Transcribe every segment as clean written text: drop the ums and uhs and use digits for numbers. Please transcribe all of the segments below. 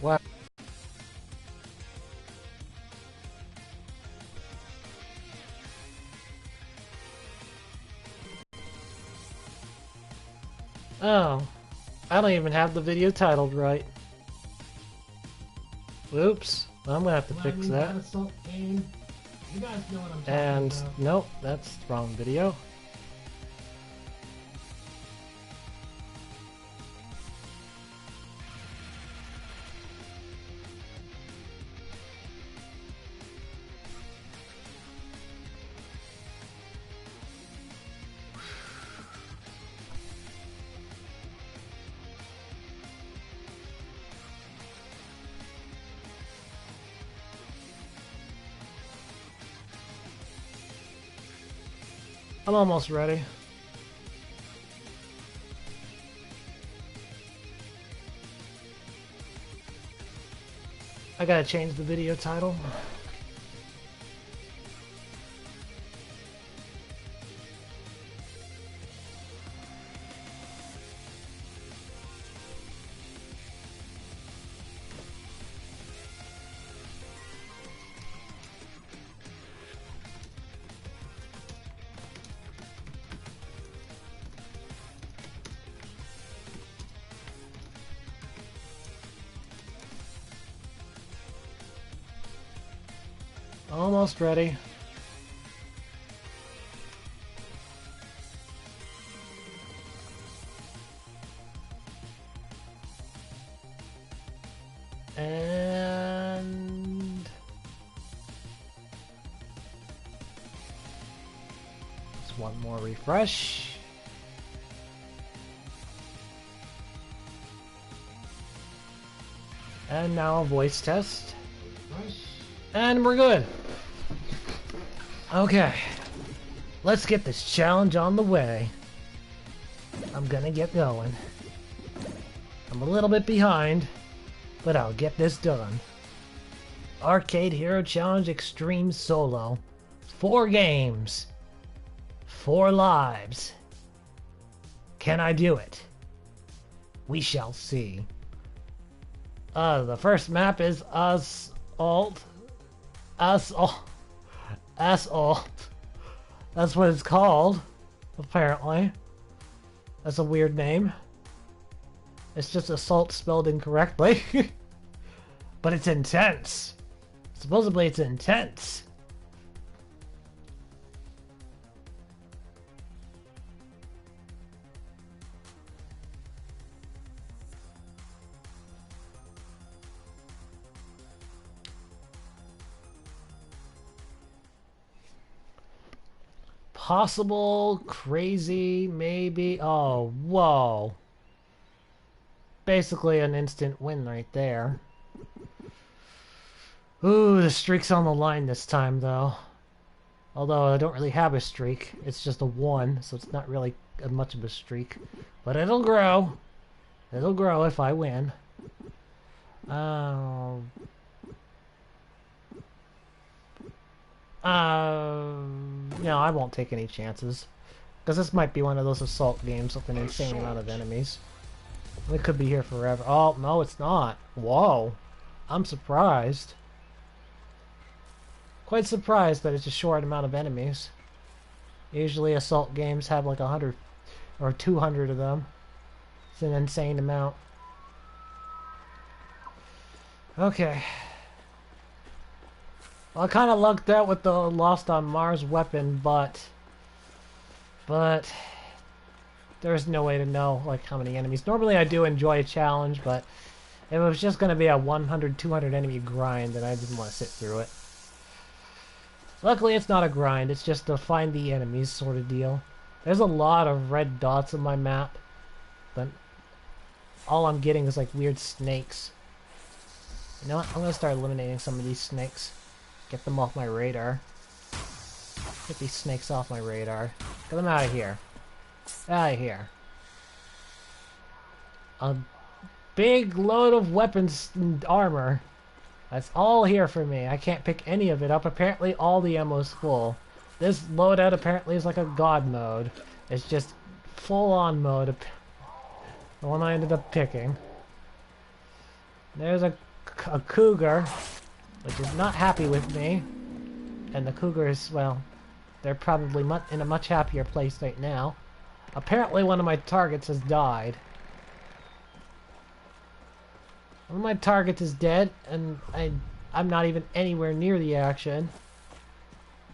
What? Oh, I don't even have the video titled right. Whoops. I'm gonna have to fix that. Assault game. You guys know what I'm talking And about. nope, that's the wrong video. I'm almost ready. I gotta change the video title. Almost ready. And just one more refresh. And now a voice test. And we're good. Okay. Let's get this challenge on the way. I'm gonna get going. I'm a little bit behind, but I'll get this done. Arcade Hero Challenge Extreme Solo. 4 games. 4 lives. Can I do it? We shall see. The first map is Assault. Assault. Assault. That's what it's called, apparently. That's a weird name. It's just assault spelled incorrectly. But it's intense. Supposedly it's intense. Possible, crazy, maybe. Oh, whoa. Basically an instant win right there. Ooh, the streak's on the line this time, though. Although I don't really have a streak. It's just a 1, so it's not really much of a streak. But it'll grow. It'll grow if I win. No, I won't take any chances. Because this might be one of those assault games with an insane amount of enemies. It could be here forever. Oh, no, it's not. Whoa. I'm surprised. Quite surprised that it's a short amount of enemies. Usually assault games have like 100 or 200 of them. It's an insane amount. Okay. Well, I kind of lucked out with the Lost on Mars weapon, but there's no way to know like how many enemies. Normally I do enjoy a challenge, but if it was just going to be a 100, 200 enemy grind, then I didn't want to sit through it. Luckily it's not a grind, it's just to find the enemies sort of deal. There's a lot of red dots on my map, but all I'm getting is like weird snakes. You know what? I'm going to start eliminating some of these snakes. Get them off my radar. Get these snakes off my radar. Get them out of here. Out of here. A big load of weapons and armor. That's all here for me. I can't pick any of it up. Apparently all the ammo's full. This loadout apparently is like a god mode. It's just full on mode. The one I ended up picking. There's a a cougar, which is not happy with me. And the cougars, well, they're probably in a much happier place right now. Apparently one of my targets has died. One of my targets is dead, and I'm not even anywhere near the action.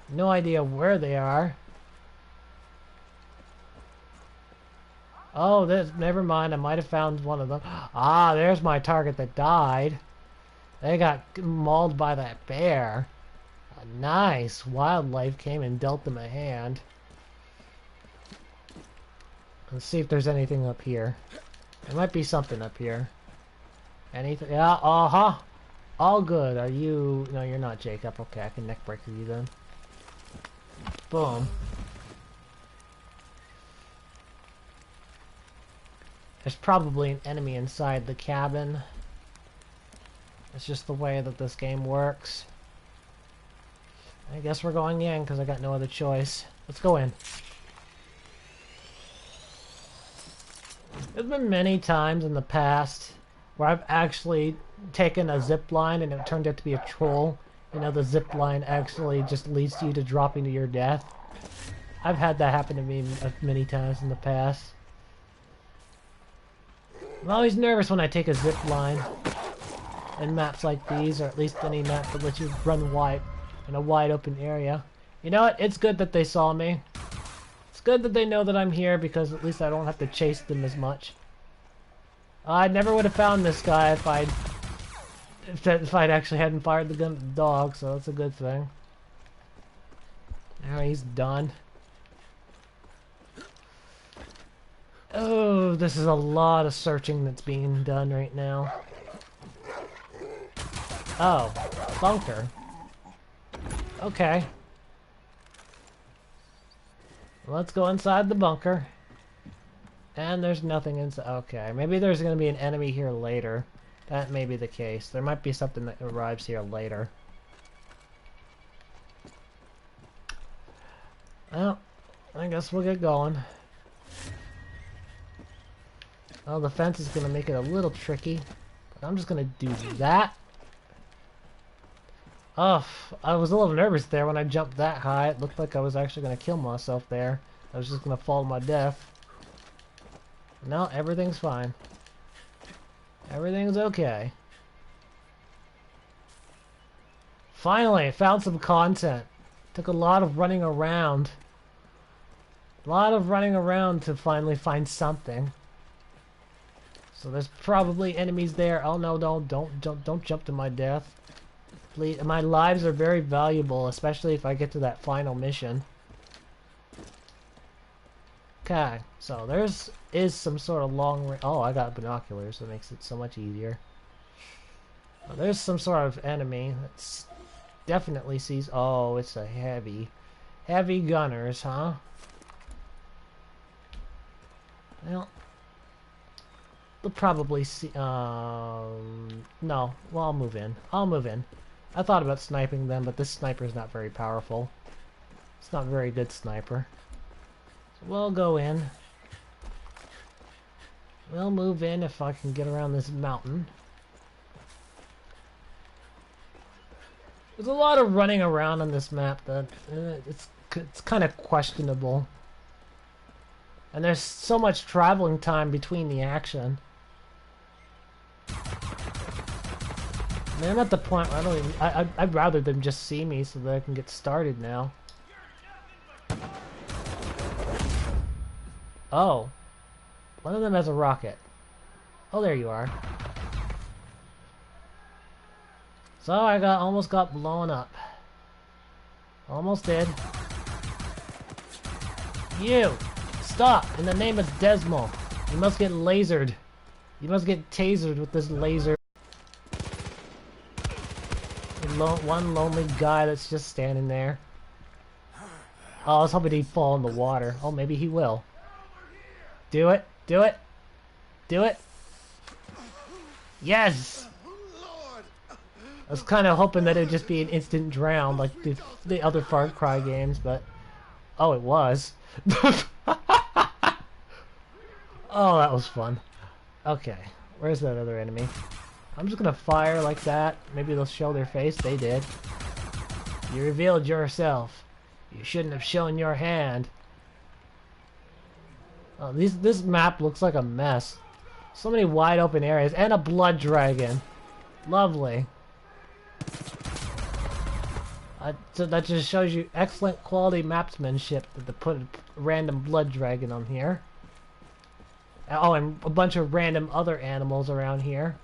No idea where they are. Oh, never mind. I might have found one of them. Ah, there's my target that died. They got mauled by that bear. Nice. Wildlife came and dealt them a hand. Let's see if there's anything up here. There might be something up here. Anything? Yeah, uh-huh. All good. Are you... No, you're not Jacob. Okay, I can neckbreaker you then. Boom. There's probably an enemy inside the cabin. It's just the way that this game works. I guess we're going in because I got no other choice. Let's go in. There's been many times in the past where I've actually taken a zip line and it turned out to be a troll. You know, the zip line actually just leads you to dropping to your death. I've had that happen to me many times in the past. I'm always nervous when I take a zip line in maps like these, or at least any map that lets you run wide in a wide open area. You know what? It's good that they saw me. It's good that they know that I'm here because at least I don't have to chase them as much. I never would have found this guy if I'd actually hadn't fired the gun at the dog, so that's a good thing. Now he's done. Oh, this is a lot of searching that's being done right now. Oh, bunker. Okay. Let's go inside the bunker. And there's nothing inside. Okay, maybe there's going to be an enemy here later. That may be the case. There might be something that arrives here later. Well, I guess we'll get going. Well, the fence is going to make it a little tricky. But I'm just going to do that. Oh, I was a little nervous there when I jumped that high. It looked like I was actually going to kill myself there. I was just going to fall to my death. No, everything's fine. Everything's okay. Finally, I found some content. Took a lot of running around. A lot of running around to finally find something. So there's probably enemies there. Oh no, don't jump to my death. Please, my lives are very valuable, especially if I get to that final mission. Okay, so is some sort of long range. Oh, I got binoculars, so it makes it so much easier. Well, there's some sort of enemy that definitely sees. Oh, it's a heavy gunners, huh? Well, they'll probably see. No, well, I'll move in. I thought about sniping them, but this sniper's not very powerful. It's not a very good sniper. So we'll go in. We'll move in if I can get around this mountain. There's a lot of running around on this map that it's kind of questionable. And there's so much traveling time between the action. I mean, I'm at the point where I don't even, I'd rather them just see me so that I can get started now. Oh. One of them has a rocket. Oh, there you are. So I almost got blown up. Almost did. You! Stop! In the name of Desmo. You must get lasered. You must get tasered with this laser. One lonely guy that's just standing there. Oh, I was hoping he'd fall in the water. Oh, maybe he will. Do it! Do it! Do it! Yes! I was kind of hoping that it would just be an instant drown like the other Far Cry games, but... Oh, it was. Oh, that was fun. Okay, where's that other enemy? I'm just gonna fire like that. Maybe they'll show their face. They did. You revealed yourself. You shouldn't have shown your hand. Oh, this map looks like a mess. So many wide open areas and a blood dragon. Lovely. So that just shows you excellent quality mapsmanship that they put a random blood dragon on here. Oh, and a bunch of random other animals around here.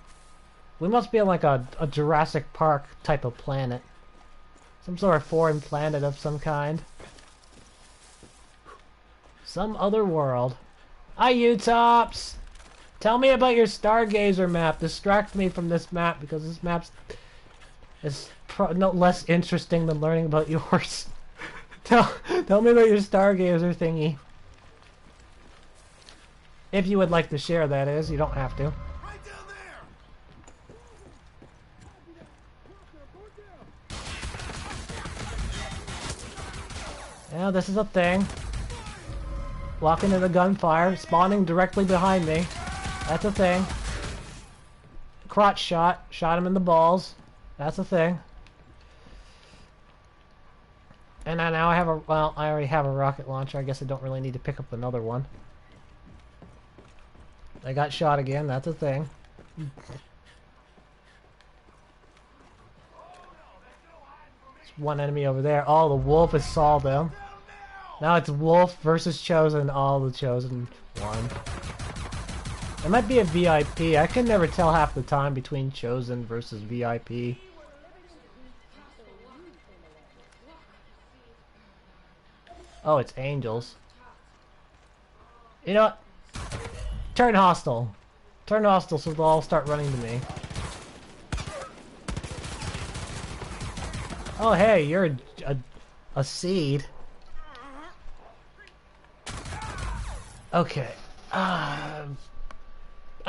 We must be on like a Jurassic Park type of planet. Some sort of foreign planet of some kind. Some other world. Hi, U-Tops! Tell me about your Stargazer map. Distract me from this map because this map's is no less interesting than learning about yours. Tell me about your Stargazer thingy. If you would like to share, that is. You don't have to. Right down there. Yeah, this is a thing. Walking into gunfire, spawning directly behind me. That's a thing. Crotch shot. Shot him in the balls. That's a thing. And now I have a... Well, I already have a rocket launcher. I guess I don't really need to pick up another one. I got shot again. That's a thing. There's one enemy over there. Oh, the wolf has saw them. Now it's wolf versus chosen. All the chosen won. It might be a VIP. I can never tell half the time between chosen versus VIP. Oh, it's angels. You know what? Turn hostile. Turn hostile so they'll all start running to me. Oh, hey, you're a seed. Okay. I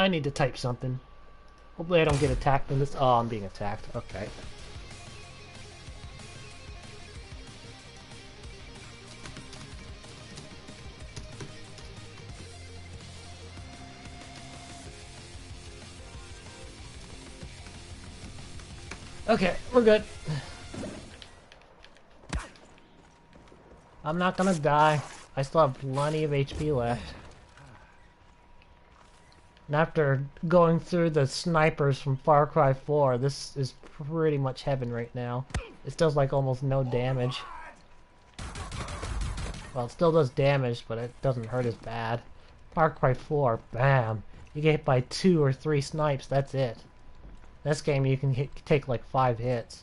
need to type something. Hopefully I don't get attacked in this. Oh, I'm being attacked. Okay. Okay, we're good. I'm not gonna die. I still have plenty of HP left. And after going through the snipers from Far Cry 4, this is pretty much heaven right now. It does like almost no damage. Well, it still does damage, but it doesn't hurt as bad. Far Cry 4, bam. You get hit by 2 or 3 snipes, that's it. This game you can take like 5 hits.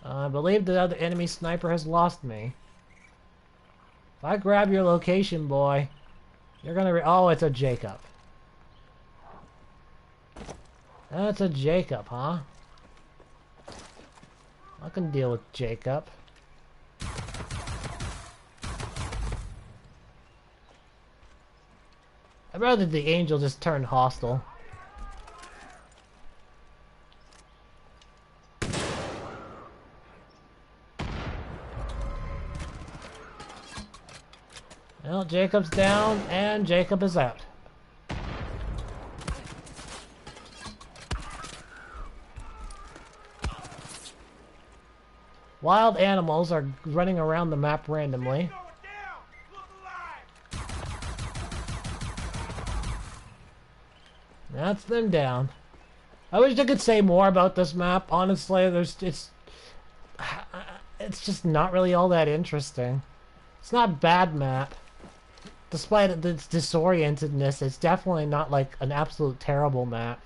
I believe the other enemy sniper has lost me. If I grab your location, boy, you're gonna oh, it's a Jacob. That's a Jacob, huh? I can deal with Jacob. I'd rather the angel just turn hostile. Well, Jacob's down, and Jacob is out. Wild animals are running around the map randomly. That's them down. I wish I could say more about this map. Honestly, it's just not really all that interesting. It's not a bad map. Despite its disorientedness, it's definitely not like an absolute terrible map.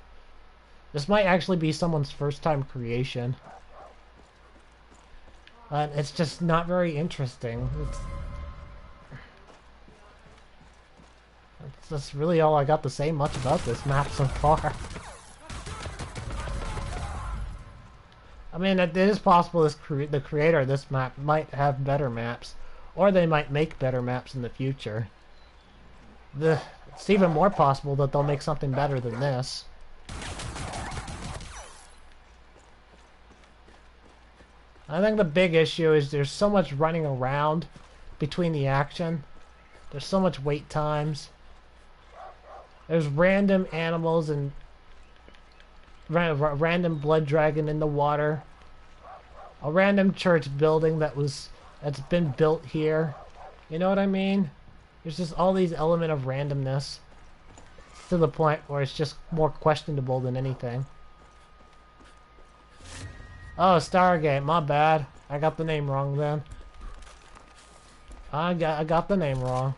This might actually be someone's first time creation. But it's just not very interesting. That's really all I got to say much about this map so far. I mean, it is possible the creator of this map might have better maps, or they might make better maps in the future. It's even more possible that they'll make something better than this. I think the big issue is there's so much running around between the action. There's so much wait times. There's random animals and random blood dragon in the water. A random church building that's been built here. You know what I mean? There's just all these elements of randomness to the point where it's just more questionable than anything. Oh, Stargate, my bad. I got the name wrong then. I got the name wrong.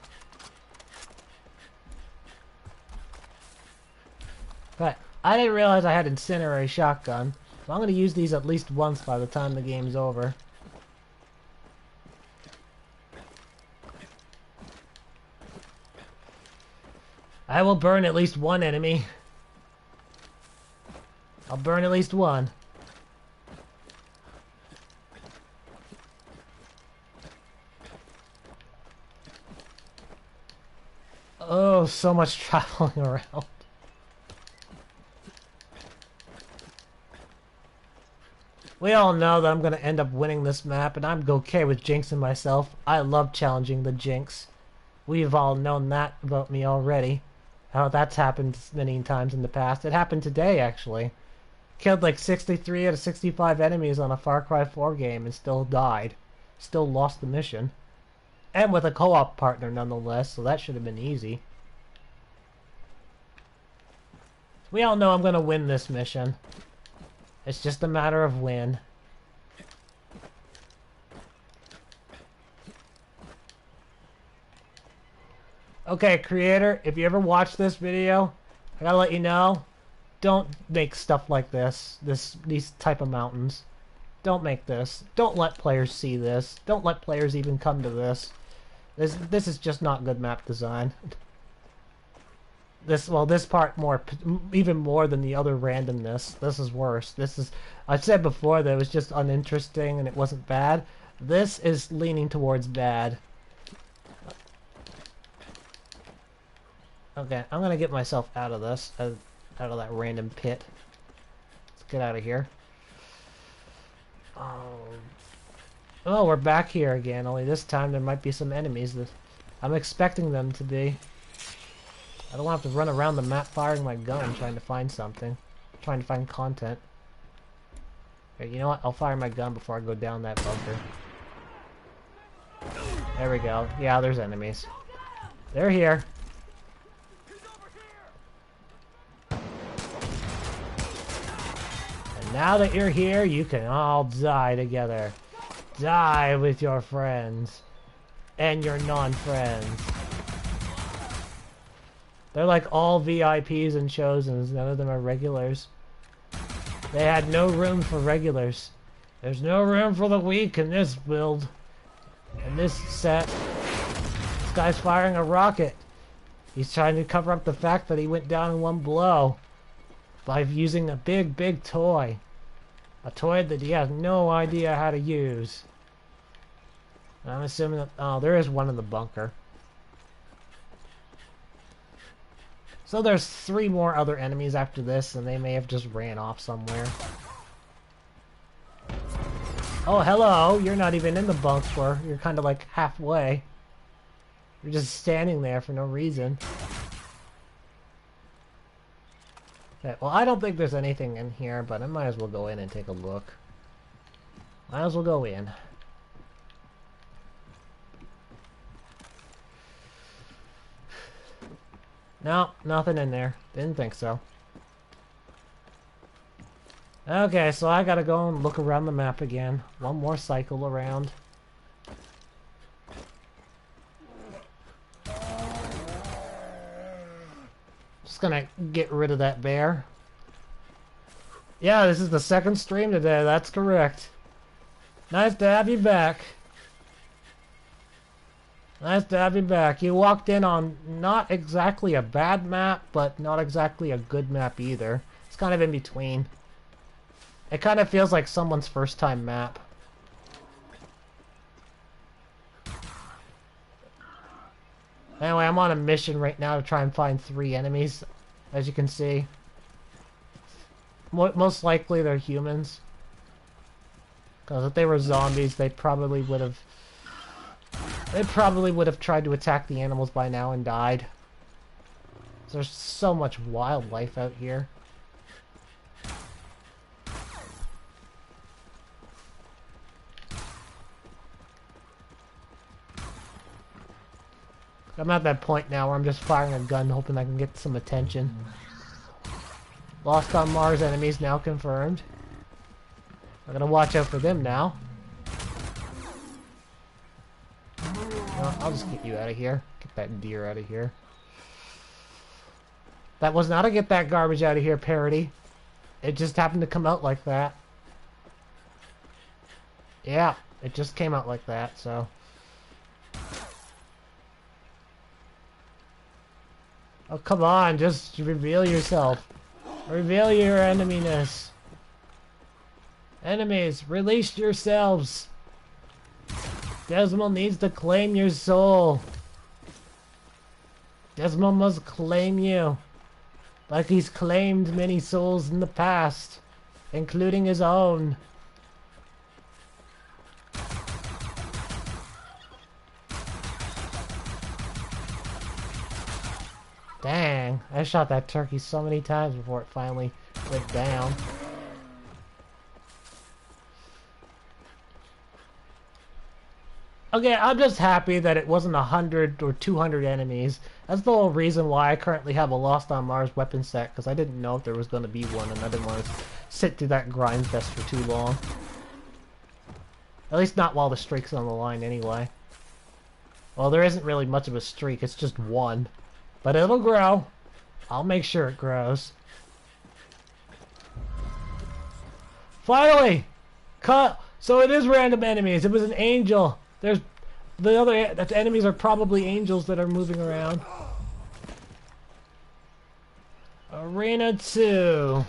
But I didn't realize I had incendiary shotgun. So I'm going to use these at least once by the time the game's over. I will burn at least one enemy. I'll burn at least one. Oh, so much traveling around. We all know that I'm going to end up winning this map, and I'm okay with jinxing myself. I love challenging the jinx. We've all known that about me already. How that's happened many times in the past. It happened today, actually. Killed like 63 out of 65 enemies on a Far Cry 4 game and still died. Still lost the mission. And with a co-op partner, nonetheless, so that should have been easy. We all know I'm going to win this mission. It's just a matter of when. Okay, creator, if you ever watch this video, I gotta let you know, don't make stuff like this. These type of mountains. Don't make this. Don't let players see this. Don't let players even come to this. This is just not good map design. This part even more than the other randomness. This is worse. I said before that it was just uninteresting and it wasn't bad. This is leaning towards bad. Okay, I'm gonna get myself out of this, out of that random pit. Let's get out of here. Oh, we're back here again. Only this time there might be some enemies. I'm expecting them to be. I don't want to have to run around the map firing my gun trying to find something. Trying to find content. Okay, you know what? I'll fire my gun before I go down that bunker. There we go. Yeah, there's enemies. They're here. And now that you're here, you can all die together. Die with your friends. And your non-friends. They're like all VIPs and Chosens. None of them are regulars. They had no room for regulars. There's no room for the weak in this build. In this set. This guy's firing a rocket. He's trying to cover up the fact that he went down in one blow. By using a big, big toy. A toy that he has no idea how to use. And I'm assuming that... Oh, there is one in the bunker. So there's 3 more other enemies after this, and they may have just ran off somewhere. Oh, hello! You're not even in the bunker. You're kind of like halfway. You're just standing there for no reason. Okay, well, I don't think there's anything in here, but I might as well go in and take a look. Might as well go in. No, nothing in there. Didn't think so. Okay, so I gotta go and look around the map again. One more cycle around. Just gonna get rid of that bear. Yeah, this is the 2nd stream today, that's correct. Nice to have you back. Nice to have you back. You walked in on not exactly a bad map, but not exactly a good map either. It's kind of in between. It kind of feels like someone's first time map. Anyway, I'm on a mission right now to try and find 3 enemies, as you can see. Most likely they're humans. Because if they were zombies, they probably would have tried to attack the animals by now and died. There's so much wildlife out here. I'm at that point now where I'm just firing a gun hoping I can get some attention. Lost on Mars enemies now confirmed. I'm gonna watch out for them now. No, I'll just get you out of here. Get that deer out of here. That was not a get that garbage out of here parody. It just happened to come out like that. Yeah, it just came out like that, so. Oh, come on, just reveal yourself. Reveal your eneminess. Enemies, release yourselves. Desmond needs to claim your soul. Desmond must claim you. Like he's claimed many souls in the past, including his own. Dang, I shot that turkey so many times before it finally went down. Okay, I'm just happy that it wasn't 100 or 200 enemies. That's the whole reason why I currently have a Lost on Mars weapon set, because I didn't know if there was going to be one, and I didn't want to sit through that grind fest for too long. At least not while the streak's on the line, anyway. Well, there isn't really much of a streak, it's just one. But it'll grow. I'll make sure it grows. Finally! Cut! So it is random enemies. It was an angel. There's the other the enemies are probably angels that are moving around. Arena 2.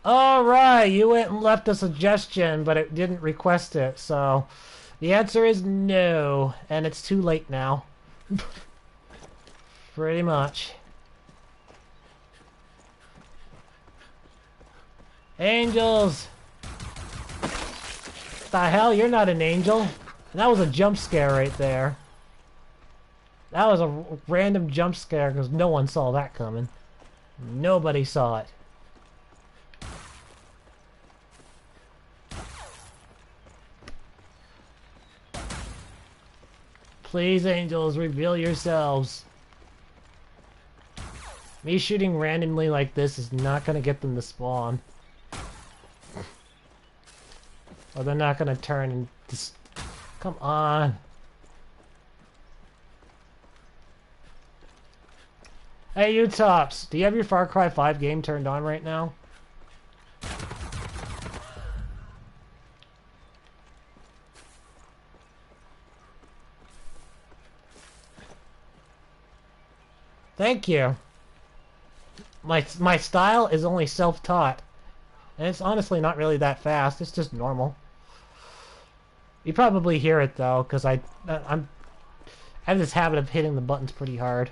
Alright, you went and left a suggestion, but it didn't request it, so the answer is no, and it's too late now. Pretty much. Angels! What the hell? You're not an angel. And that was a jump scare right there. That was a random jump scare because no one saw that coming. Nobody saw it. Please, angels, reveal yourselves. Me shooting randomly like this is not going to get them to spawn. Or they're not going to turn and just... Come on. Hey, you tops. Do you have your Far Cry 5 game turned on right now? Thank you. My style is only self-taught. And it's honestly not really that fast. It's just normal. You probably hear it though, because I have this habit of hitting the buttons pretty hard.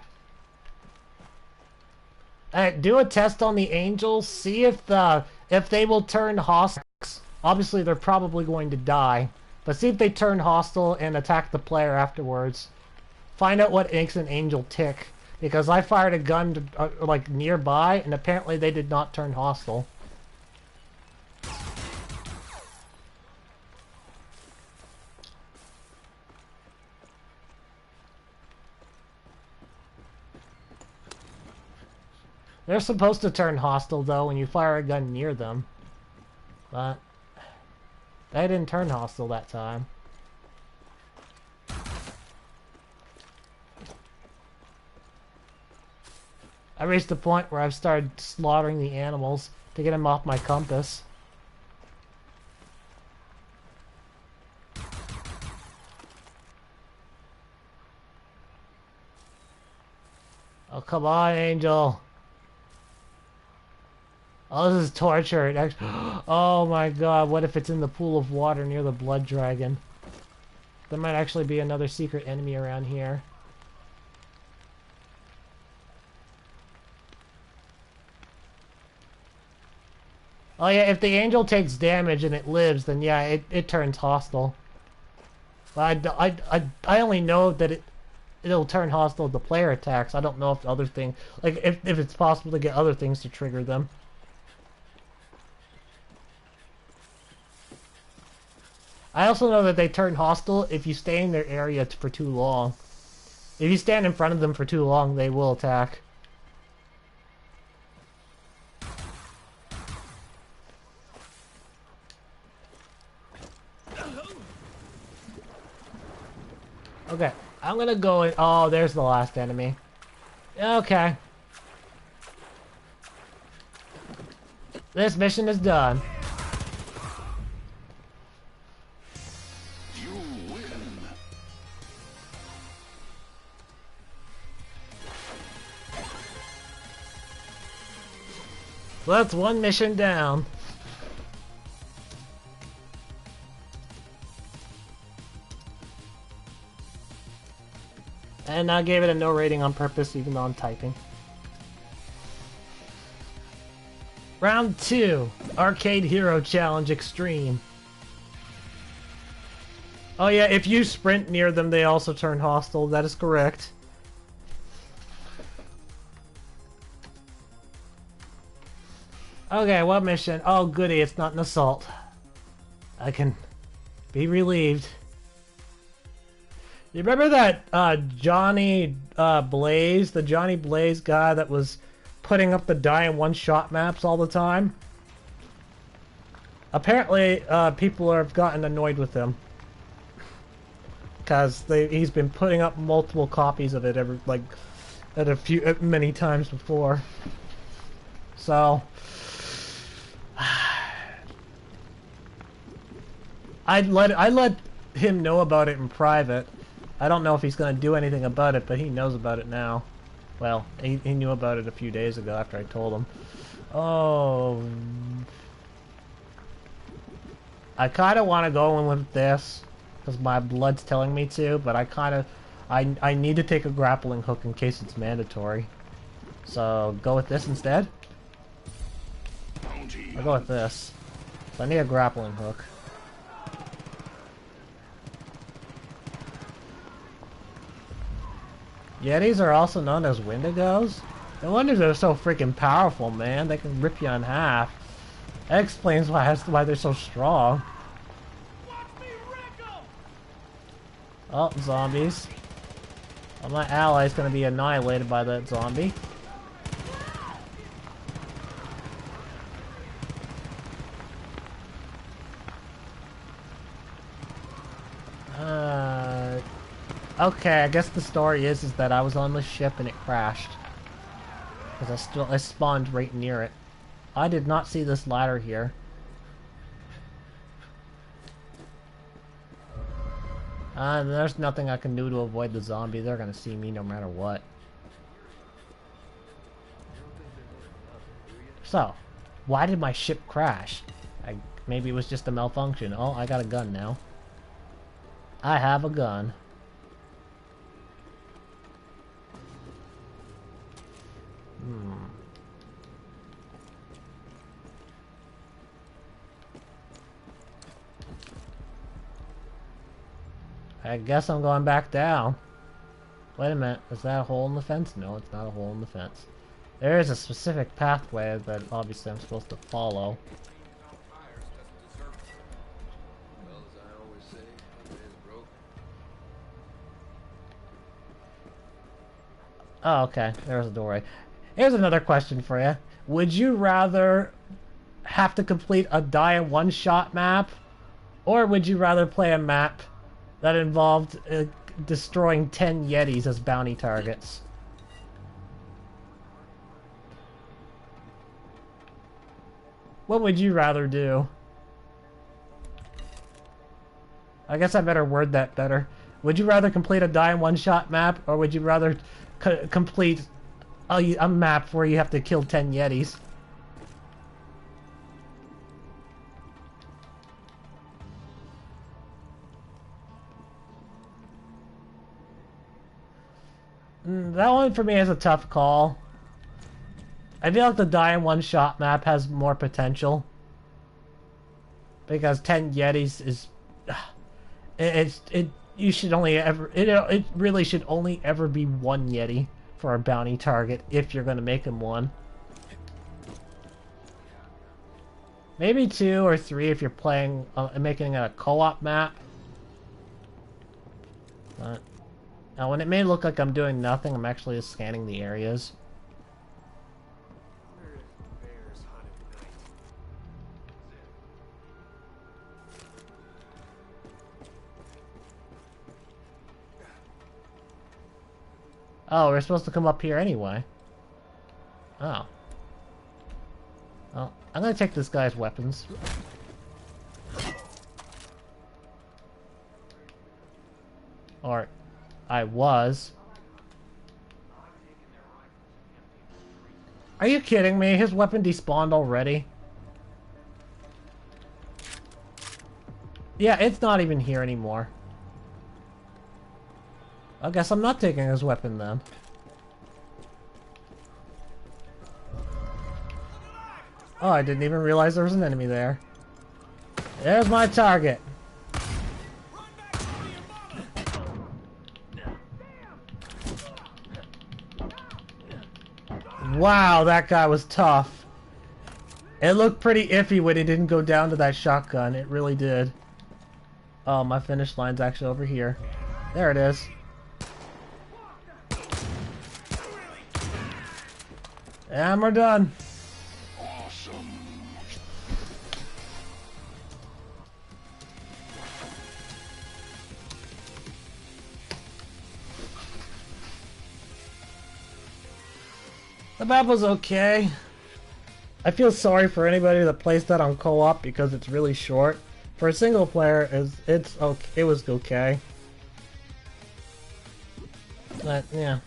Do a test on the angels. See if they will turn hostile. Obviously, they're probably going to die. But see if they turn hostile and attack the player afterwards. Find out what makes an angel tick. Because I fired a gun like nearby, and apparently they did not turn hostile. They're supposed to turn hostile though when you fire a gun near them. But they didn't turn hostile that time. I reached the point where I've started slaughtering the animals to get them off my compass. Oh, come on, Angel. Oh, this is torture. Oh my god, what if it's in the pool of water near the blood dragon? There might actually be another secret enemy around here. Oh yeah, if the angel takes damage and it lives, then yeah, it turns hostile. But I only know that it'll turn hostile if the player attacks. I don't know if other things, like if it's possible to get other things to trigger them. I also know that they turn hostile if you stay in their area for too long. If you stand in front of them for too long, they will attack. Okay, I'm gonna go in. Oh, there's the last enemy. Okay. This mission is done. You win. That's one mission down. And I gave it a no rating on purpose, even though I'm typing. Round 2, Arcade Hero Challenge Extreme. Oh yeah, if you sprint near them, they also turn hostile. That is correct. Okay, what mission? Oh goody, it's not an assault. I can be relieved. You remember that Johnny Blaze, the Johnny Blaze guy that was putting up the die in one-shot maps all the time? Apparently, people have gotten annoyed with him. Because he's been putting up multiple copies of it many times before. So... I let him know about it in private. I don't know if he's going to do anything about it, but he knows about it now. Well, he knew about it a few days ago after I told him. Oh... I kind of want to go in with this, because my blood's telling me to, but I need to take a grappling hook in case it's mandatory. So, go with this instead? I'll go with this. So I need a grappling hook. Yetis are also known as Wendigos? No wonder they're so freaking powerful, man. They can rip you in half. That explains why they're so strong. Oh, zombies. Well, my ally's gonna be annihilated by that zombie. Okay, I guess the story is that I was on the ship and it crashed. Because I spawned right near it. I did not see this ladder here. There's nothing I can do to avoid the zombie. They're gonna see me no matter what. So, why did my ship crash? Maybe it was just a malfunction. Oh, I got a gun now. I have a gun. I guess I'm going back down. Wait a minute, is that a hole in the fence? No, it's not a hole in the fence. There is a specific pathway that obviously I'm supposed to follow. Oh, okay. There's a doorway. Here's another question for you. Would you rather have to complete a die in one-shot map, or would you rather play a map that involved destroying 10 Yetis as bounty targets? What would you rather do? I guess I better word that better. Would you rather complete a die in one-shot map, or would you rather complete a map where you have to kill 10 Yetis? That one for me is a tough call. I feel like the die in one shot map has more potential. Because 10 Yetis is... You should only ever... It really should only ever be one Yeti for a bounty target if you're going to make him one. Maybe 2 or 3 if you're playing... making a co-op map. But... Now, when it may look like I'm doing nothing, I'm actually just scanning the areas. Oh, we're supposed to come up here anyway. Oh. Well, I'm gonna take this guy's weapons. Or, I was. Are you kidding me? His weapon despawned already? Yeah, it's not even here anymore. I guess I'm not taking his weapon then. Oh, I didn't even realize there was an enemy there. There's my target. Wow, that guy was tough. It looked pretty iffy when he didn't go down to that shotgun. It really did. Oh, my finish line's actually over here. There it is. And we're done. Awesome. The map was okay. I feel sorry for anybody that plays that on co-op because it's really short. For a single player, it's okay. It was okay. But yeah.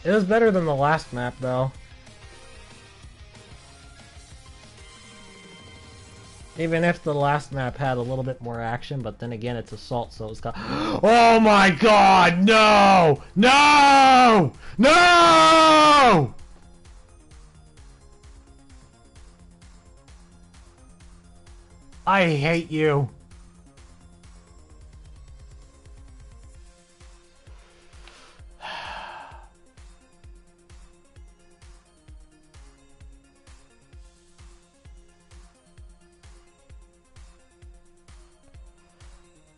It was better than the last map, though. Even if the last map had a little bit more action, but then again, it's assault, so it's got... Oh my god! No! No! No! I hate you.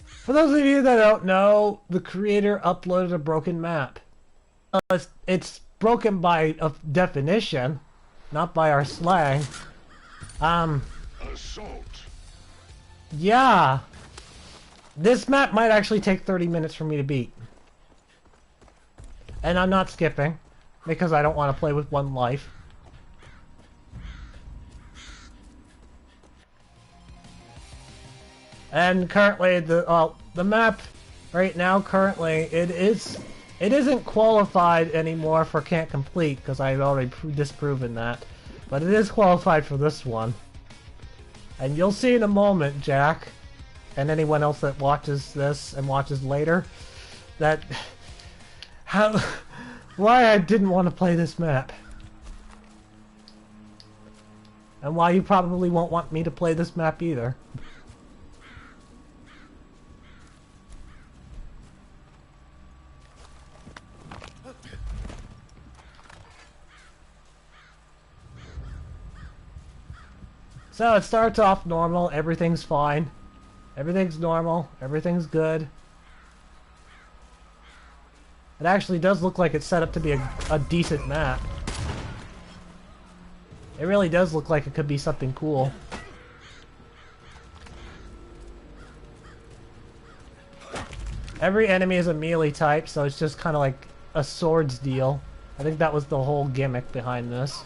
For those of you that don't know, the creator uploaded a broken map. It's broken by definition, not by our slang. Assault. Yeah. This map might actually take 30 minutes for me to beat. And I'm not skipping, because I don't want to play with one life. And currently, the map right now, currently, it isn't qualified anymore for can't complete, because I've already disproven that. But it is qualified for this one. And you'll see in a moment, Jack, and anyone else that watches this and watches later, that why I didn't want to play this map. And why you probably won't want me to play this map either. So it starts off normal, everything's fine. Everything's normal, everything's good. It actually does look like it's set up to be a decent map. It really does look like it could be something cool. Every enemy is a melee type, so it's just kind of like a swords deal. I think that was the whole gimmick behind this.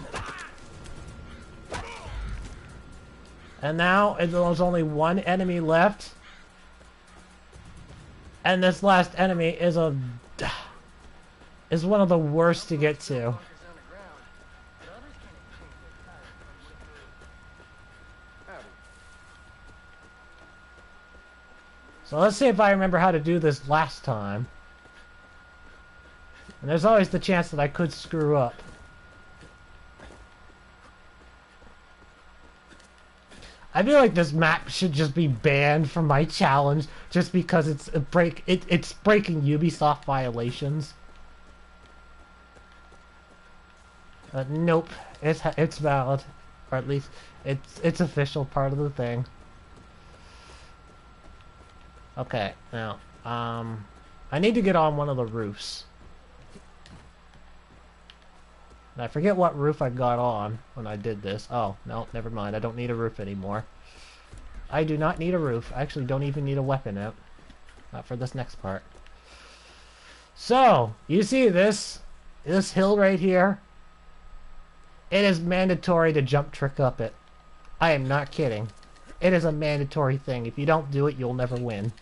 And now there's only one enemy left. And this last enemy is one of the worst to get to. So let's see if I remember how to do this last time. And there's always the chance that I could screw up. I feel like this map should just be banned from my challenge just because it's it's breaking Ubisoft violations. Nope, it's valid, or at least it's official part of the thing. Okay, now I need to get on one of the roofs. And I forget what roof I got on when I did this. Oh, no, never mind. I don't need a roof anymore. I do not need a roof. I actually don't even need a weapon out. Not for this next part. So, you see this hill right here? It is mandatory to jump trick up it. I am not kidding. It is a mandatory thing. If you don't do it, you'll never win.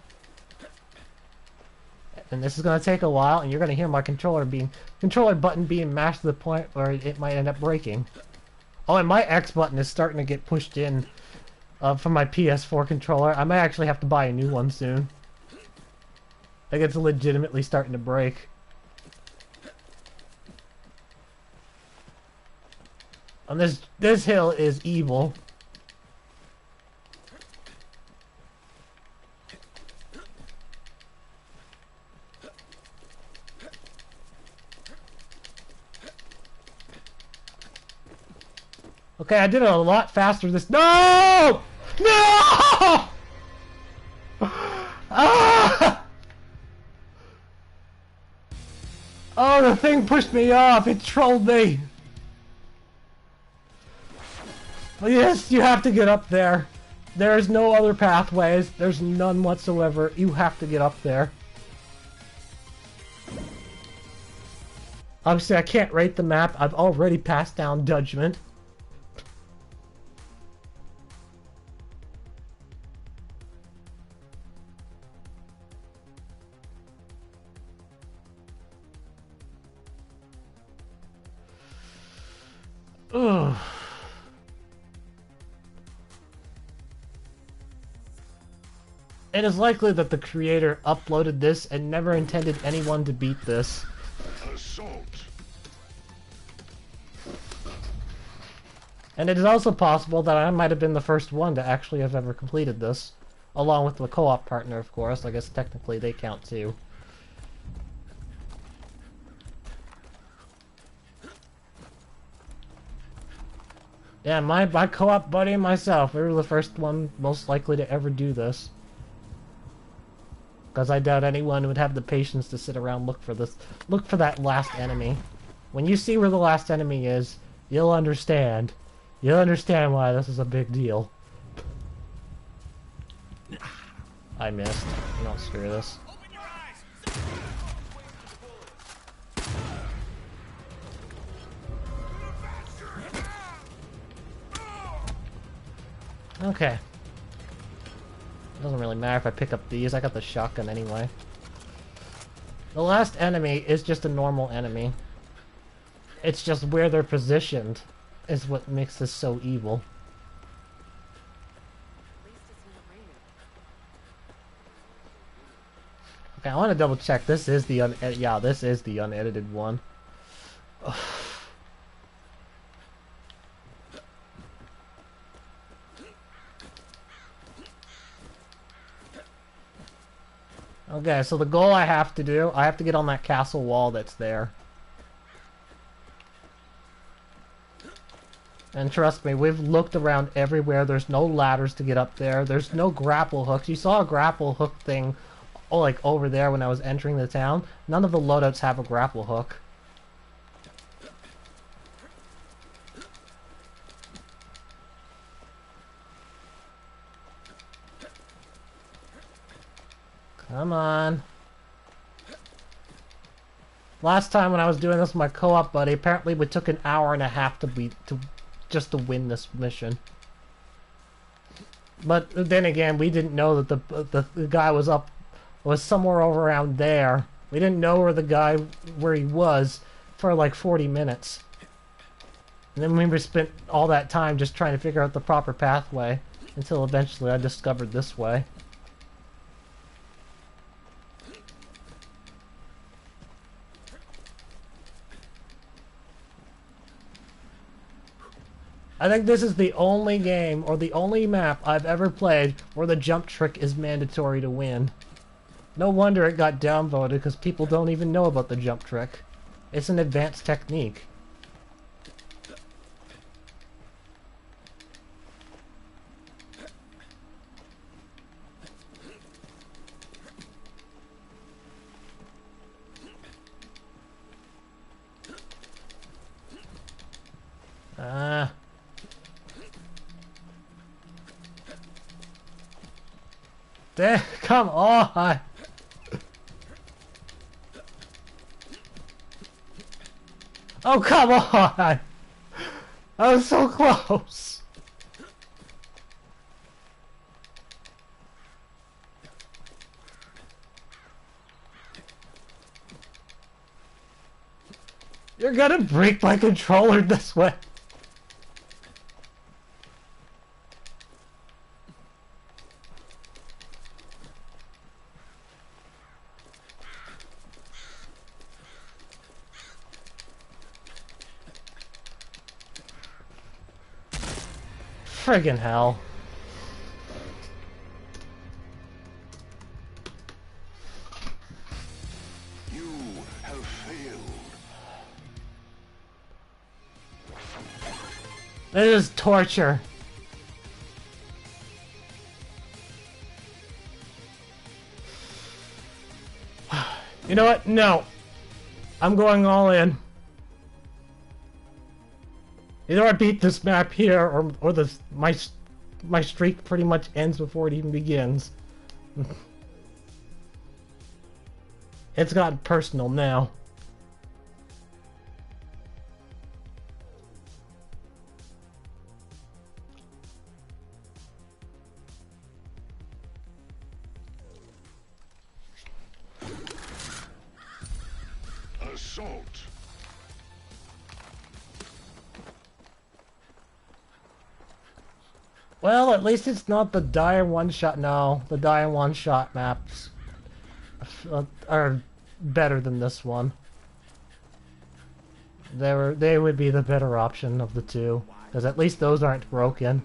And this is going to take a while, and you're going to hear my controller button being mashed to the point where it might end up breaking. Oh, and my X button is starting to get pushed in from my PS4 controller. I might actually have to buy a new one soon. Like, it's legitimately starting to break. And this hill is evil. Okay, I did it a lot faster this— No! No! Ah! Oh, the thing pushed me off. It trolled me. Well, yes, you have to get up there. There's no other pathways. There's none whatsoever. You have to get up there. Obviously, I can't rate the map. I've already passed down judgment. Ugh. It is likely that the creator uploaded this and never intended anyone to beat this. Assault. And it is also possible that I might have been the first one to actually have ever completed this. Along with the co-op partner, of course. I guess technically they count too. Yeah, my co-op buddy and myself, we were the first one most likely to ever do this. Because I doubt anyone would have the patience to sit around look for that last enemy. When you see where the last enemy is, you'll understand. You'll understand why this is a big deal. I missed. Don't screw this. Okay. It doesn't really matter if I pick up these. I got the shotgun anyway. The last enemy is just a normal enemy. It's just where they're positioned is what makes this so evil. Okay, I want to double check. This is the this is the unedited one. Ugh. Okay, so the goal I have to get on that castle wall that's there. And trust me, we've looked around everywhere. There's no ladders to get up there. There's no grapple hooks. You saw a grapple hook thing, like over there when I was entering the town. None of the loadouts have a grapple hook. Come on. Last time when I was doing this with my co-op buddy, apparently we took an hour and a half just to win this mission. But then again, we didn't know that the guy was somewhere over around there. We didn't know where he was for like 40 minutes. And then we spent all that time just trying to figure out the proper pathway until eventually I discovered this way. I think this is the only game, or the only map I've ever played where the jump trick is mandatory to win. No wonder it got downvoted, because people don't even know about the jump trick. It's an advanced technique. Come on! Oh, come on! I was so close! You're gonna break my controller this way! Friggin' hell. You have failed. This is torture. You know what? No. I'm going all in. Either I beat this map here, or my streak pretty much ends before it even begins. It's gotten personal now. Assault. Well, at least it's not the dire one-shot. No, the dire one-shot maps are better than this one. They would be the better option of the two, because at least those aren't broken.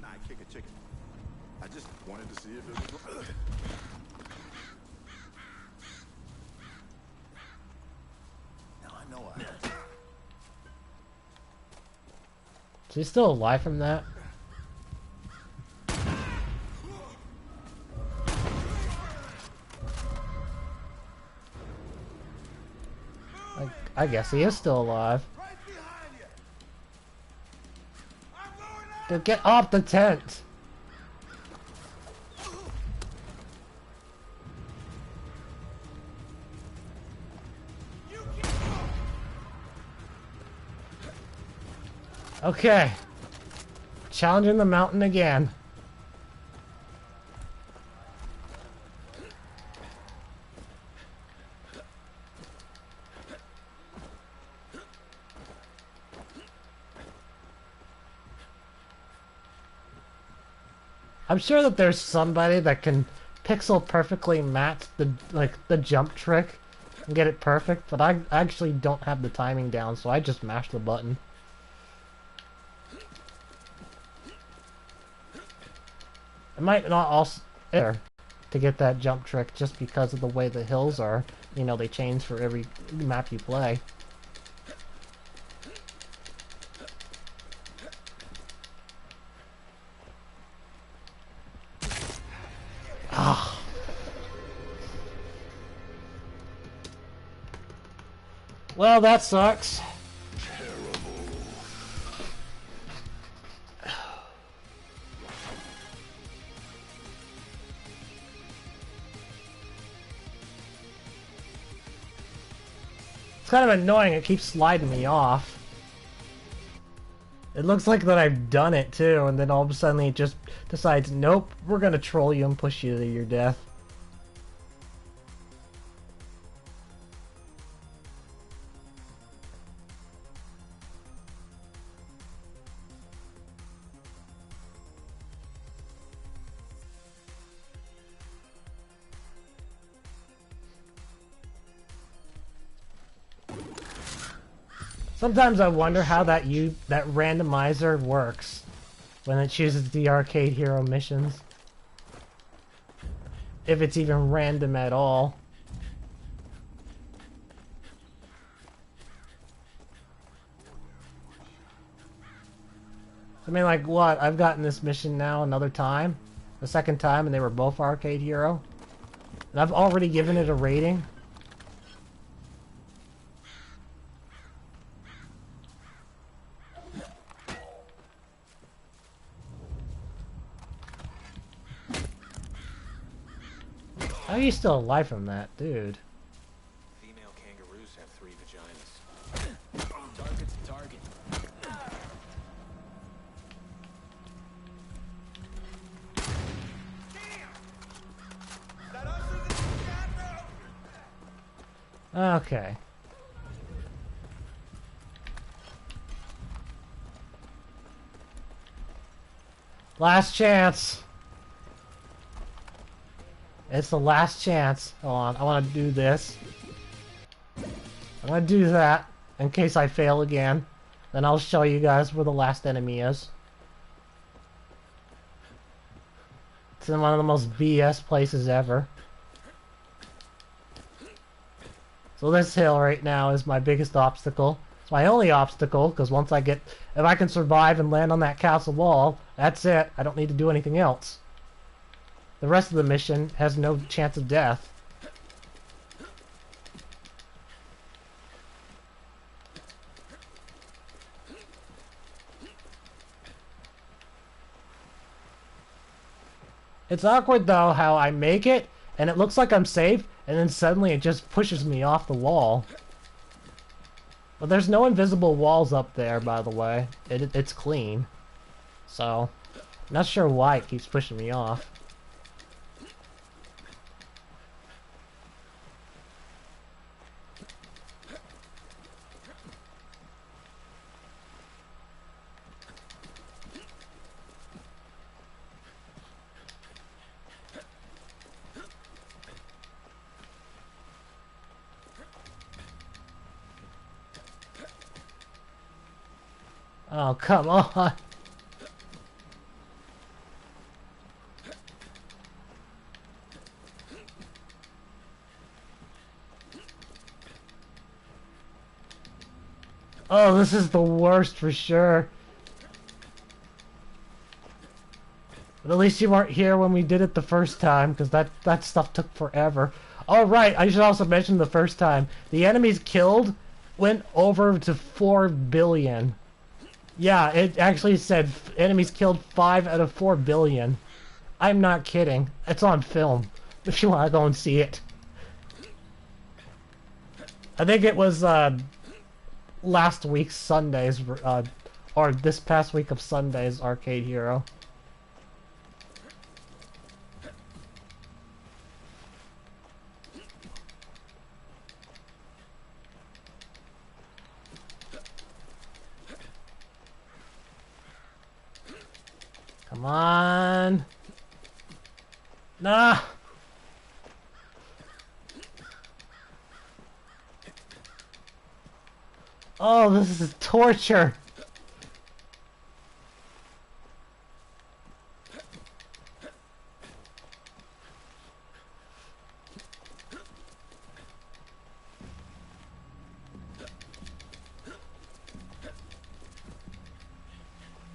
I just wanted to see if it was. Now I know I. Is he still alive from that? I guess he is still alive. Dude, get off the tent! Okay. Challenging the mountain again. I'm sure that there's somebody that can pixel perfectly match the jump trick and get it perfect, but I actually don't have the timing down, so I just mash the button. It might not also there to get that jump trick just because of the way the hills are. You know, they change for every map you play. Ah. Well, that sucks. It's kind of annoying, it keeps sliding me off. It looks like that I've done it too, and then all of a sudden it just decides, nope, we're gonna troll you and push you to your death. Sometimes I wonder how that randomizer works. when it chooses the Arcade Hero missions. If it's even random at all. I mean, like, what? I've gotten this mission now another time. The second time, and they were both Arcade Hero. And I've already given it a rating. How are you still alive from that, dude? Female kangaroos have 3 vaginas. Target's a target. Okay. Last chance. It's the last chance. Hold on, I want to do this. I'm going to do that in case I fail again. Then I'll show you guys where the last enemy is. It's in one of the most BS places ever. So this hill right now is my biggest obstacle. It's my only obstacle, because once I get... If I can survive and land on that castle wall, that's it. I don't need to do anything else. The rest of the mission has no chance of death. It's awkward though how I make it, and it looks like I'm safe, and then suddenly it just pushes me off the wall. But there's no invisible walls up there, by the way. It's clean. So, not sure why it keeps pushing me off. Oh, come on. Oh, this is the worst for sure. But at least you weren't here when we did it the first time, because that stuff took forever. Oh, right, I should also mention the first time. The enemies killed went over to 4 billion. Yeah, it actually said enemies killed 5 out of 4 billion. I'm not kidding. It's on film, if you want to go and see it. I think it was last week's Sundays, or this past week of Sundays Arcade Hero. Come on. Nah. Oh, this is torture.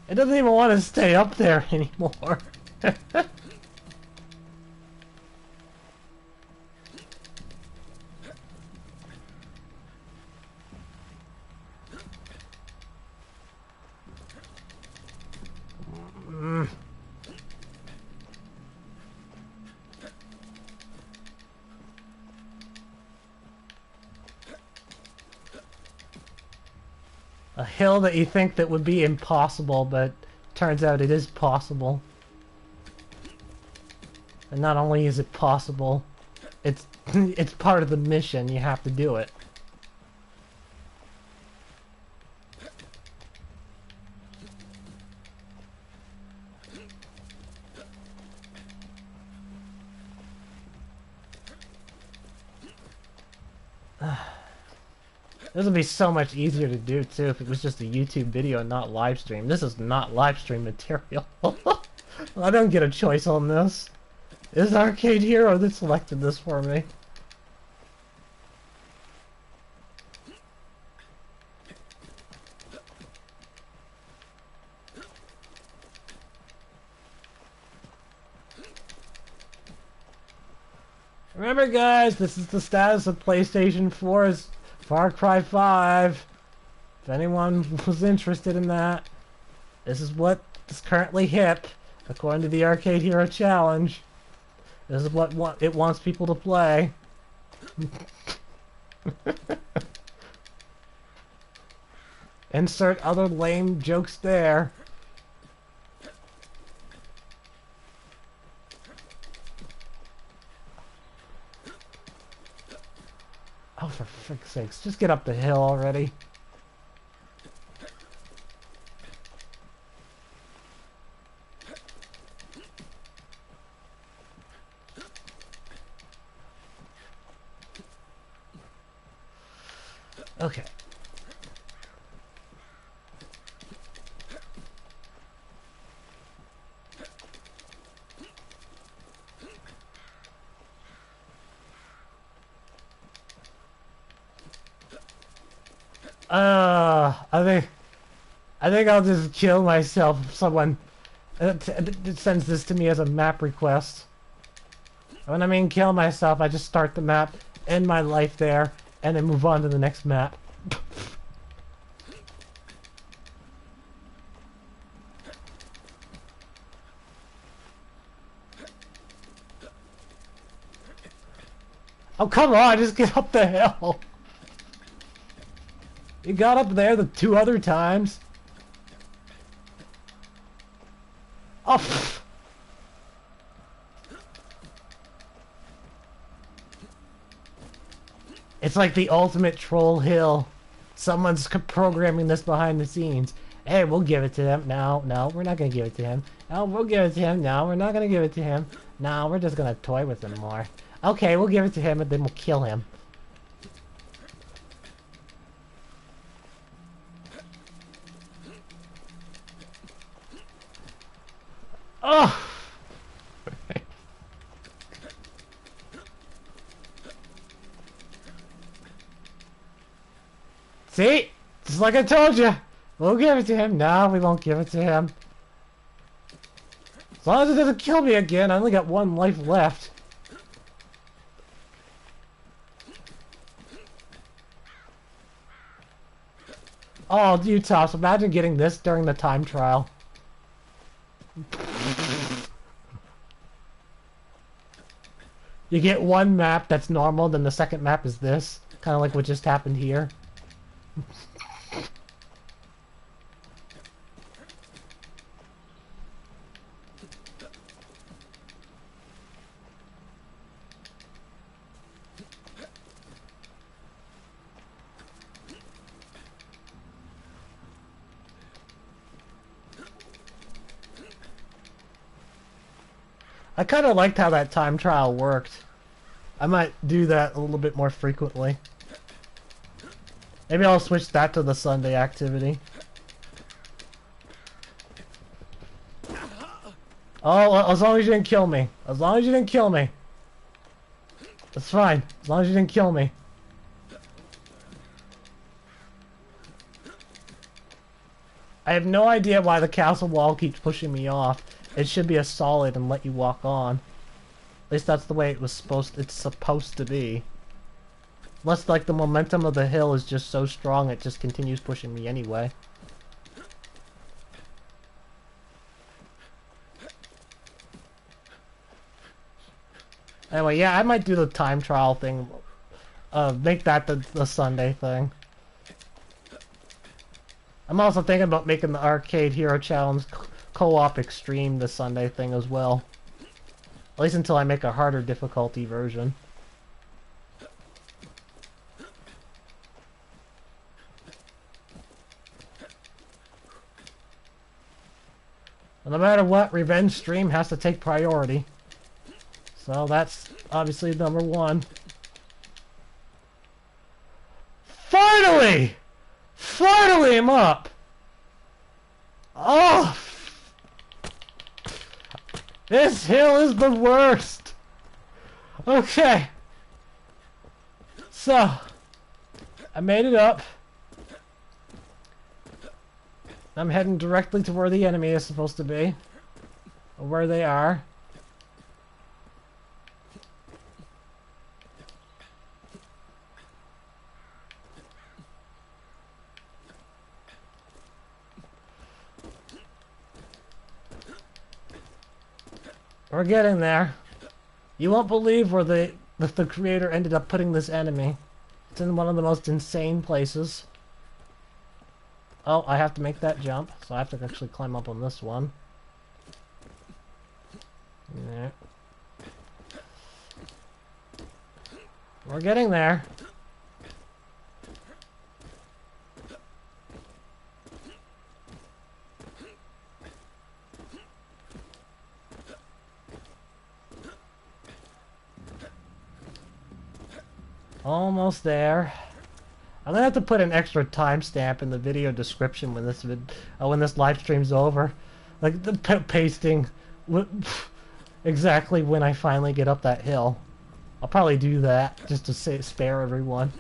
It doesn't even want to stay up there anymore. A hill that you think that would be impossible, but turns out it is possible. And not only is it possible, it's it's part of the mission. You have to do it. This would be so much easier to do too if it was just a YouTube video and not live stream. This is not live stream material. I don't get a choice on this. Is Arcade Hero that selected this for me? Remember guys, this is the status of PlayStation 4's Far Cry 5. If anyone was interested in that, this is what is currently hip, according to the Arcade Hero Challenge. This is what it wants people to play. Insert other lame jokes there. Oh, for frick's sakes, just get up the hill already. Okay. I think I'll just kill myself if someone sends this to me as a map request. When I mean kill myself, I just start the map, end my life there, and then move on to the next map. Oh, come on, just get up the hill. You got up there the 2 other times. Oh, pfft. It's like the ultimate troll hill. Someone's programming this behind the scenes. Hey, we'll give it to them. No, we're not gonna give it to him. Oh, we'll give it to him. No, we're not gonna give it to him. No, we're just gonna toy with him more. Okay, we'll give it to him and then we'll kill him. Oh! See? Just like I told you. We'll give it to him. No, we won't give it to him. As long as it doesn't kill me again, I only got 1 life left. Oh, dude, Tops, imagine getting this during the time trial. You get 1 map that's normal, then the second map is this. Kind of like what just happened here. I kind of liked how that time trial worked. I might do that a little bit more frequently. Maybe I'll switch that to the Sunday activity. Oh, as long as you didn't kill me. As long as you didn't kill me. That's fine. As long as you didn't kill me. I have no idea why the castle wall keeps pushing me off. It should be a solid and let you walk on. At least that's the way it's supposed to be. Unless, like, the momentum of the hill is just so strong it just continues pushing me anyway. Anyway, yeah, I might do the time trial thing. Make that the Sunday thing. I'm also thinking about making the Arcade Hero Challenge co-op extreme the Sunday thing as well. At least until I make a harder difficulty version. No matter what, Revenge Stream has to take priority. So that's obviously number 1. Finally! Finally! Finally I'm up! Oh! This hill is the worst! Okay. So, I made it up. I'm heading directly to where the enemy is supposed to be. Or where they are. We're getting there. You won't believe where the creator ended up putting this enemy. It's in one of the most insane places. Oh, I have to make that jump, so I have to actually climb up on this one. Yeah. We're getting there. Almost there. I'm gonna have to put an extra timestamp in the video description when this live stream's over, like the pasting exactly when I finally get up that hill. I'll probably do that just to spare everyone.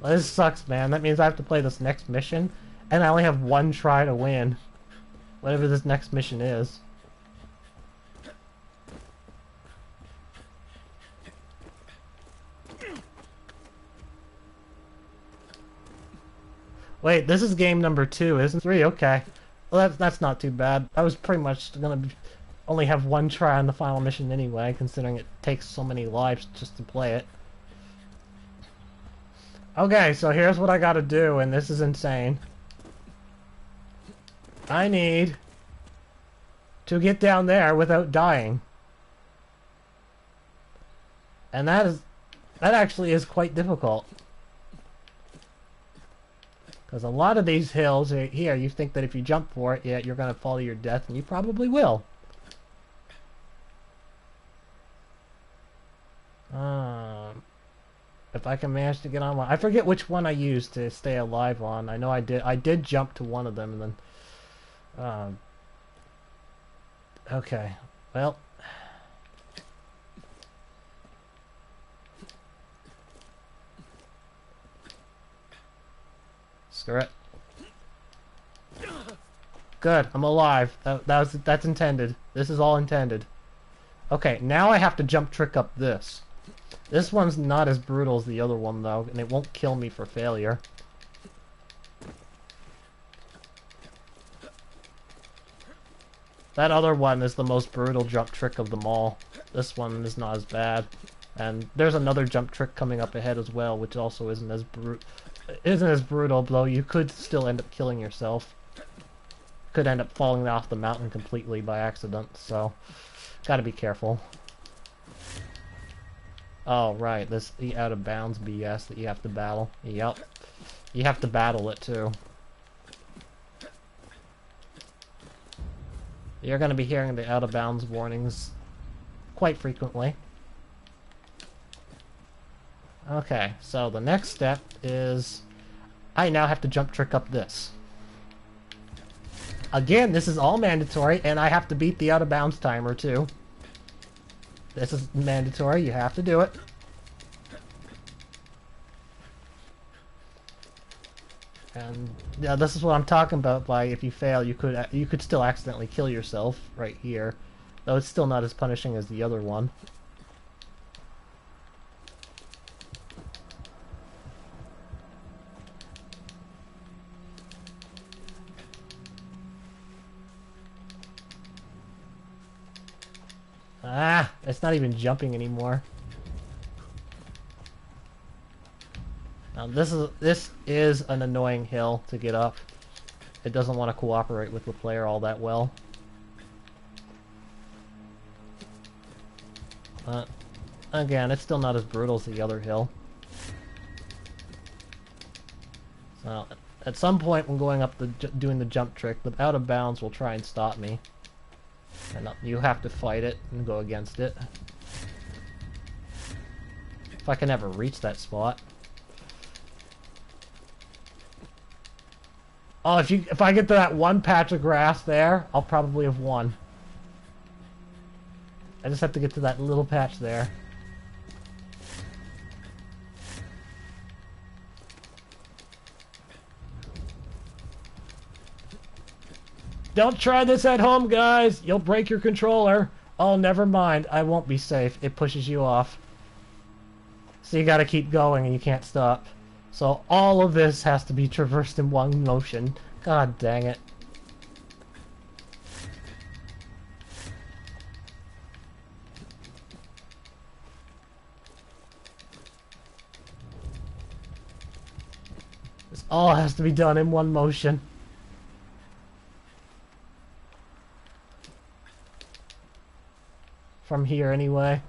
Well, this sucks, man. That means I have to play this next mission, and I only have one try to win, whatever this next mission is. Wait, this is game number 2, isn't it? 3, okay. Well, that's not too bad. I was pretty much gonna only have one try on the final mission anyway, considering it takes so many lives just to play it. Okay, so here's what I gotta do, and this is insane. I need to get down there without dying. And that actually is quite difficult. Because a lot of these hills here, you think that if you jump for it, yeah, you're going to fall to your death, and you probably will. If I can manage to get on one. I forget which one I used to stay alive on. I know I did jump to one of them, and then... okay. Well... screw it. Good, I'm alive. That's intended. This is all intended. Okay, now I have to jump trick up this. This one's not as brutal as the other one, though, and it won't kill me for failure. That other one is the most brutal jump trick of them all. This one is not as bad. And there's another jump trick coming up ahead as well, which also isn't as brutal, though you could still end up killing yourself. Could end up falling off the mountain completely by accident, so gotta be careful. Oh, right, this the out of bounds BS that you have to battle. Yep. You have to battle it, too. You're gonna be hearing the out of bounds warnings quite frequently. Okay, so the next step is I now have to jump trick up this. Again, this is all mandatory, and I have to beat the out of bounds timer too. This is mandatory, you have to do it. And yeah, this is what I'm talking about by if you fail, you could still accidentally kill yourself right here. Though it's still not as punishing as the other one. Ah, it's not even jumping anymore. Now this is an annoying hill to get up. It doesn't want to cooperate with the player all that well. Again, it's still not as brutal as the other hill. So at some point when going up doing the jump trick, the out of bounds will try and stop me. And you have to fight it and go against it. If I can ever reach that spot. Oh, if I get to that one patch of grass there, I'll probably have won. I just have to get to that little patch there. Don't try this at home, guys! You'll break your controller. Oh, never mind. I won't be safe. It pushes you off. So you gotta keep going and you can't stop. So all of this has to be traversed in one motion. God dang it. This all has to be done in one motion. From here anyway.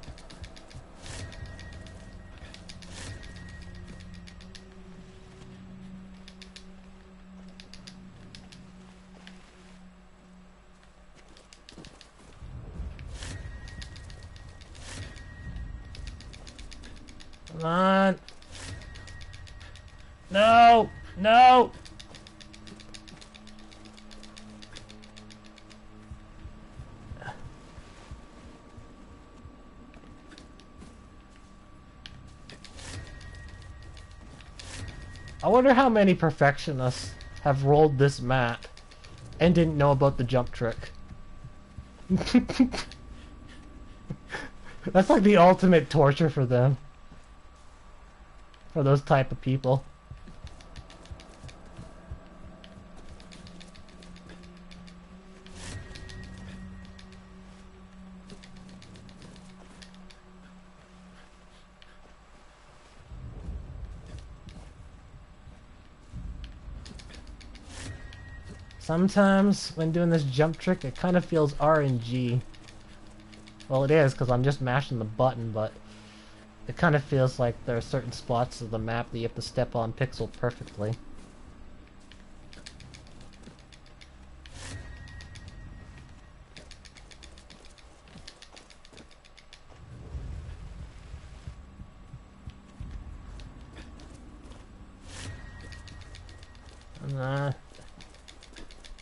Come on. No! No! I wonder how many perfectionists have rolled this map and didn't know about the jump trick. That's like the ultimate torture for them. For those type of people. Sometimes, when doing this jump trick, it kind of feels RNG. Well, it is, because I'm just mashing the button, but it kind of feels like there are certain spots of the map that you have to step on pixel perfectly.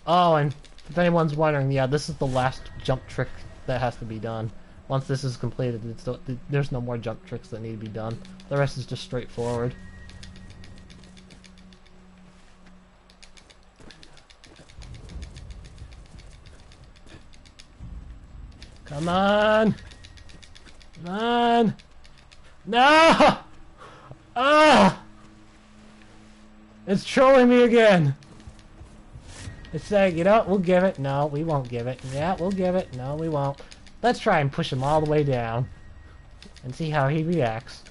Oh, and if anyone's wondering, yeah, this is the last jump trick that has to be done. Once this is completed, there's no more jump tricks that need to be done. The rest is just straightforward. Come on! Come on! No! Ah! It's trolling me again! It's saying, you know, we'll give it. No, we won't give it. Yeah, we'll give it. No, we won't. Let's try and push him all the way down. And see how he reacts.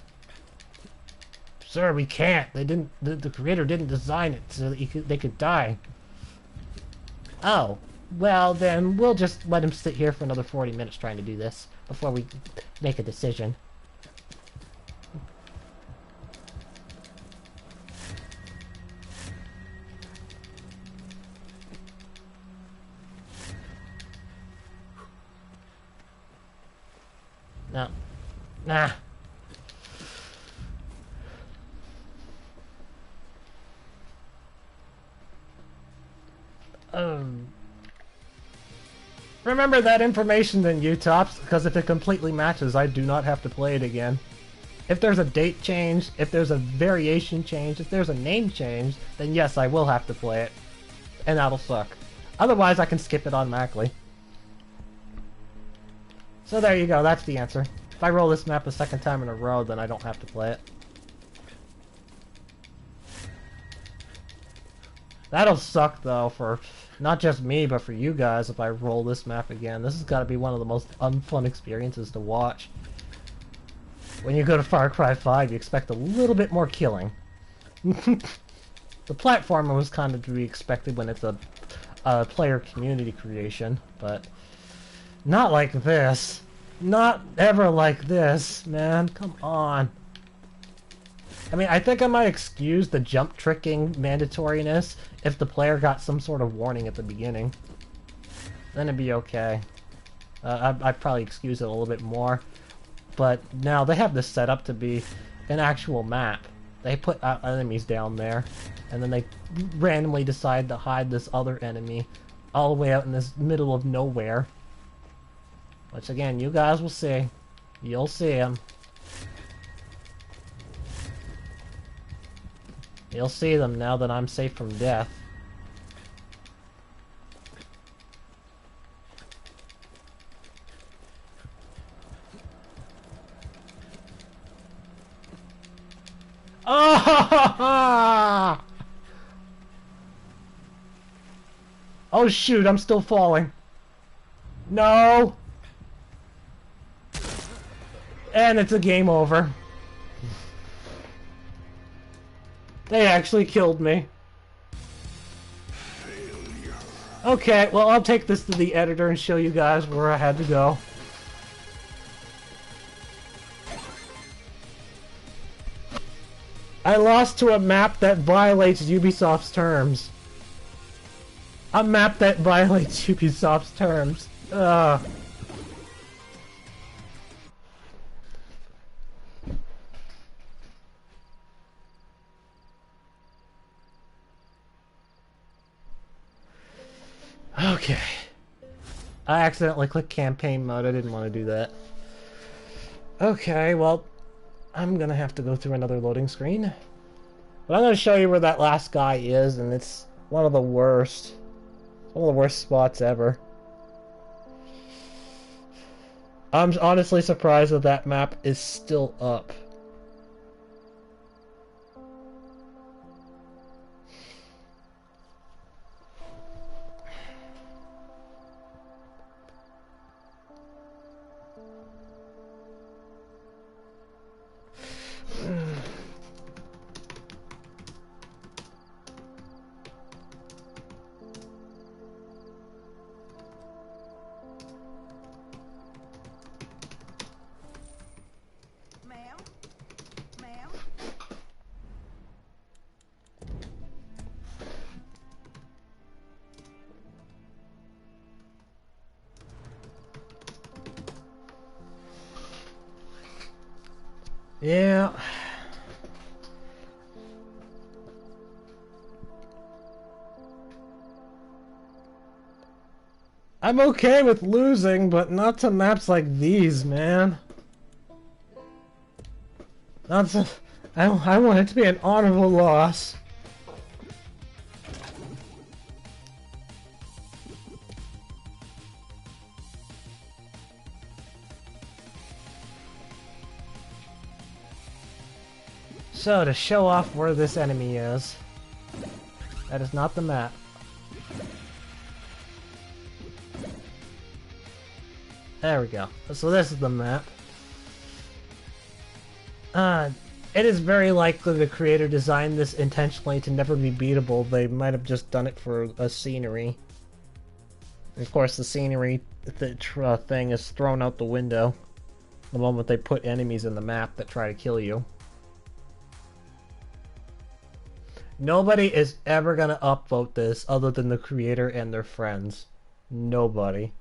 Sir, we can't. They didn't. The creator didn't design it so that they could die. Oh. Well, then we'll just let him sit here for another 40 minutes trying to do this before we make a decision. No. Nah. Remember that information in U-Tops, because if it completely matches, I do not have to play it again. If there's a date change, if there's a variation change, if there's a name change, then yes, I will have to play it. And that'll suck. Otherwise, I can skip it automatically. So there you go, that's the answer. If I roll this map a second time in a row, then I don't have to play it. That'll suck, though, for not just me, but for you guys if I roll this map again. This has got to be one of the most unfun experiences to watch. When you go to Far Cry 5, you expect a little bit more killing. The platformer was kind of to be expected when it's a player community creation, but not like this. Not ever like this, man. Come on. I mean, I think I might excuse the jump tricking mandatoriness if the player got some sort of warning at the beginning. Then it'd be okay. I'd probably excuse it a little bit more. But now they have this set up to be an actual map. They put enemies down there, and then they randomly decide to hide this other enemy all the way out in this middle of nowhere. Which again, you guys will see. You'll see him. You'll see them now that I'm safe from death. Oh! Oh shoot, I'm still falling. No! And it's a game over. They actually killed me. Okay, well I'll take this to the editor and show you guys where I had to go. I lost to a map that violates Ubisoft's terms. A map that violates Ubisoft's terms. Ugh. Okay. I accidentally clicked campaign mode. I didn't want to do that. Okay, well, I'm gonna have to go through another loading screen. But I'm gonna show you where that last guy is, and it's one of the worst. It's one of the worst spots ever. I'm honestly surprised that that map is still up. Yeah. I'm okay with losing, but not to maps like these, man. Not to, I want it to be an honorable loss. So, to show off where this enemy is, that is not the map. There we go. So this is the map. It is very likely the creator designed this intentionally to never be beatable. They might have just done it for a scenery. And of course, the scenery thing is thrown out the window the moment they put enemies in the map that try to kill you. Nobody is ever gonna upvote this other than the creator and their friends. Nobody.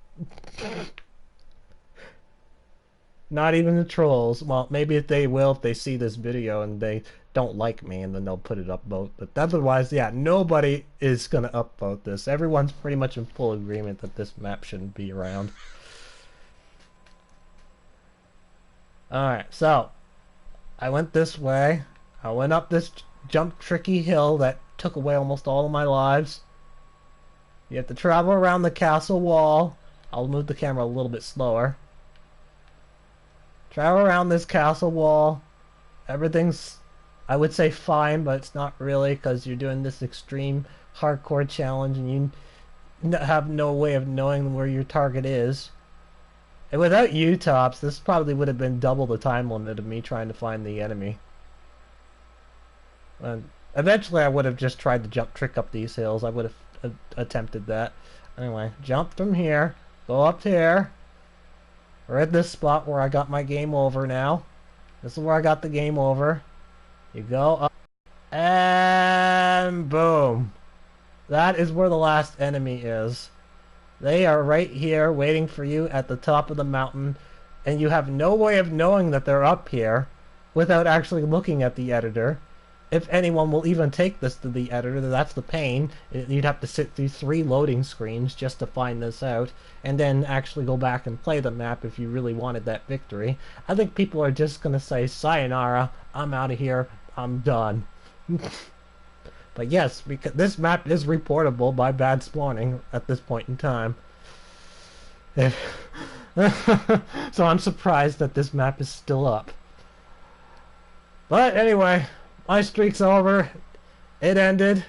Not even the trolls. Well, maybe if they will if they see this video and they don't like me, and then they'll put it upvote. But otherwise, yeah, nobody is gonna upvote this. Everyone's pretty much in full agreement that this map shouldn't be around. Alright, so I went this way. I went up this jump tricky hill that took away almost all of my lives. You have to travel around the castle wall. I'll move the camera a little bit slower. Travel around this castle wall. Everything's, I would say, fine, but it's not really, because you're doing this extreme hardcore challenge and you have no way of knowing where your target is. And without U-tops, this probably would have been double the time limit of me trying to find the enemy. And eventually I would have just tried to jump trick up these hills. I would have attempted that. Anyway, jump from here, go up here. We're at this spot where I got my game over now. This is where I got the game over. You go up, and boom. That is where the last enemy is. They are right here waiting for you at the top of the mountain, and you have no way of knowing that they're up here without actually looking at the editor. If anyone will even take this to the editor, that's the pain. You'd have to sit through 3 loading screens just to find this out, and then actually go back and play the map if you really wanted that victory. I think people are just going to say, sayonara, I'm out of here, I'm done. But yes, because this map is reportable by bad spawning at this point in time. So I'm surprised that this map is still up. But anyway, my streak's over. It ended.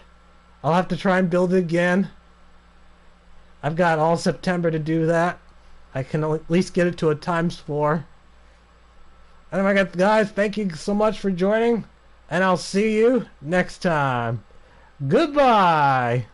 I'll have to try and build it again. I've got all September to do that. I can at least get it to a ×4. Anyway, guys, thank you so much for joining, and I'll see you next time. Goodbye!